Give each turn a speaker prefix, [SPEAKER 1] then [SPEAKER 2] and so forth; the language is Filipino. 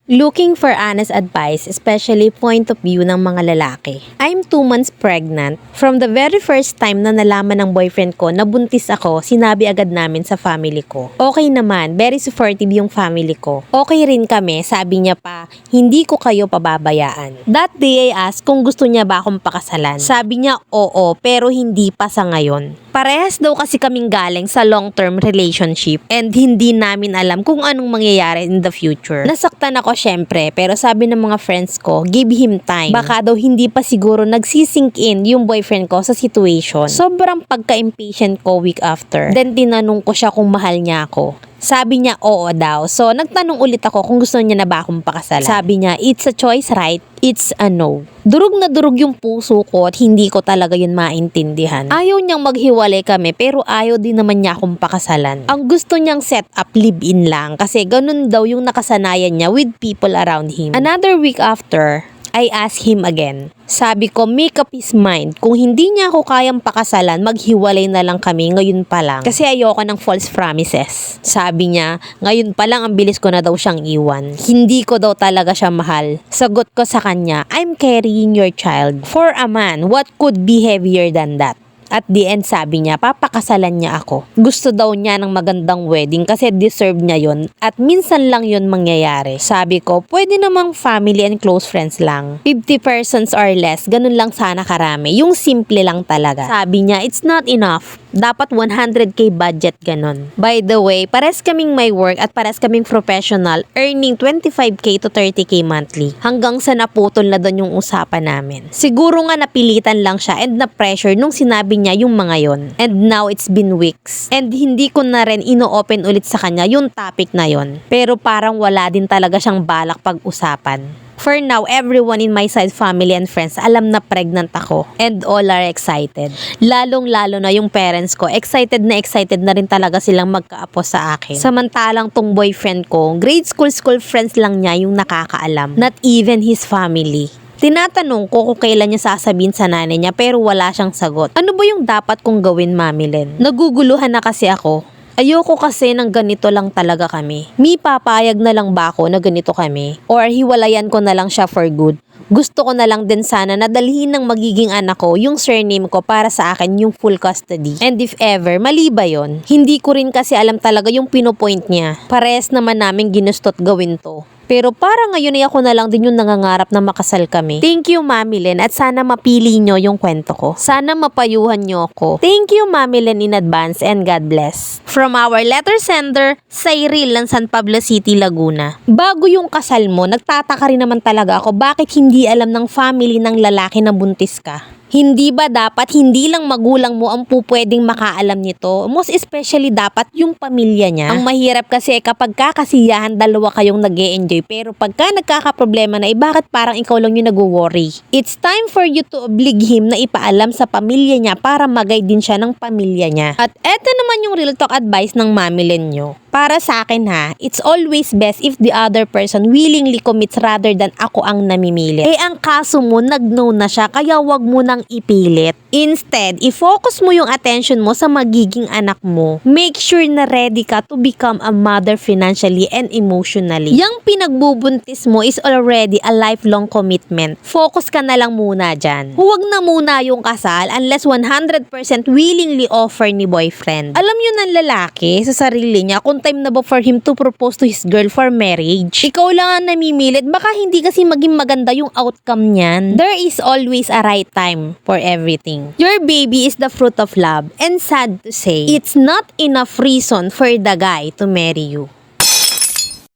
[SPEAKER 1] Looking for honest advice, especially point of view ng mga lalaki. I'm 2 months pregnant. From the very first time na nalaman ng boyfriend ko na buntis ako, sinabi agad namin sa family ko. Okay naman, very supportive yung family ko. Okay rin kami, sabi niya pa, hindi ko kayo pababayaan. That day I asked kung gusto niya ba akong pakasalan. Sabi niya oo, pero hindi pa sa ngayon. Parehas daw kasi kaming galing sa long-term relationship and hindi namin alam kung anong mangyayari in the future. Nasaktan ako syempre, pero sabi ng mga friends ko, give him time. Baka daw hindi pa siguro nagsisink in yung boyfriend ko sa situation. Sobrang pagka-impatient ko week after. Then tinanong ko siya kung mahal niya ako. Sabi niya oo daw. So nagtanong ulit ako kung gusto niya na ba akong pakasalan. Sabi niya, it's a choice, right? It's a no. Durog na durog yung puso ko at hindi ko talaga yun maintindihan. Ayaw niyang maghiwalay kami pero ayaw din naman niya akong pakasalan. Ang gusto niyang set up live-in lang kasi ganun daw yung nakasanayan niya with people around him. Another week after, I asked him again. Sabi ko, make up his mind. Kung hindi niya ako kayang pakasalan, maghiwalay na lang kami ngayon pa lang. Kasi ayoko ng false promises. Sabi niya, ngayon pa lang ang bilis ko na daw siyang iwan. Hindi ko daw talaga siya mahal. Sagot ko sa kanya, I'm carrying your child. For a man, what could be heavier than that? At the end sabi niya, papakasalan niya ako. Gusto daw niya ng magandang wedding kasi deserve niya yon at minsan lang yon mangyayari. Sabi ko, pwede namang family and close friends lang. 50 persons or less, ganun lang sana karami. Yung simple lang talaga. Sabi niya, it's not enough. Dapat 100k budget ganun. By the way, pares kaming may work at pares kaming professional, earning 25k to 30k monthly. Hanggang sa naputol na doon yung usapan namin. Siguro nga napilitan lang siya and na-pressure nung sinabi niya yung mga yon. And now it's been weeks. And hindi ko na rin ino-open ulit sa kanya yung topic na yon. Pero parang wala din talaga siyang balak pag-usapan. For now, everyone in my side family and friends alam na pregnant ako and all are excited. Lalong-lalo na yung parents ko, excited na rin talaga silang magkaapo sa akin. Samantalang tong boyfriend ko, grade school friends lang niya yung nakakaalam. Not even his family. Tinatanong ko kung kailan niya sasabihin sa nanay niya pero wala siyang sagot. Ano ba yung dapat kong gawin, Mami Len? Naguguluhan na kasi ako. Ayoko kasi ng ganito lang talaga kami. Papayag na lang ba ako na ganito kami? Or hiwalayan ko na lang siya for good? Gusto ko na lang din sana na dalhin ng magiging anak ko yung surname ko para sa akin yung full custody. And if ever, mali ba yun? Hindi ko rin kasi alam talaga yung pinopoint niya. Parehas naman namin ginustot gawin to. Pero para ngayon ay ako na lang din yung nangangarap na makasal kami. Thank you, Mami Len, at sana mapili nyo yung kwento ko. Sana mapayuhan nyo ako. Thank you, Mami Len, in advance and God bless. From our letter sender, Cyril ng San Pablo City, Laguna. Bago yung kasal mo, nagtataka rin naman talaga ako bakit hindi alam ng family ng lalaki na buntis ka. Hindi ba dapat hindi lang magulang mo ang pupwedeng makaalam nito? Most especially dapat yung pamilya niya. Ang mahirap kasi kapag kakasiyahan dalawa kayong nag-e-enjoy pero pagka nagkakaproblema na bakit parang ikaw lang yung nag-worry? It's time for you to oblige him na ipaalam sa pamilya niya para mag-guide din siya ng pamilya niya. At eto naman yung real talk advice ng Mami Len nyo. Para sa akin ha, it's always best if the other person willingly commits rather than ako ang namimili. Ang kaso mo, nag-no na siya kaya wag mo nang ipilit. Instead, i-focus mo yung attention mo sa magiging anak mo. Make sure na ready ka to become a mother financially and emotionally. Yang pinagbubuntis mo is already a lifelong commitment. Focus ka na lang muna dyan. Huwag na muna yung kasal unless 100% willingly offer ni boyfriend. Alam yun ng lalaki sa sarili niya kung time na ba for him to propose to his girl for marriage. Ikaw lang ang namimilit, baka hindi kasi maging maganda yung outcome niyan. There is always a right time for everything. Your baby is the fruit of love and sad to say, it's not enough reason for the guy to marry you.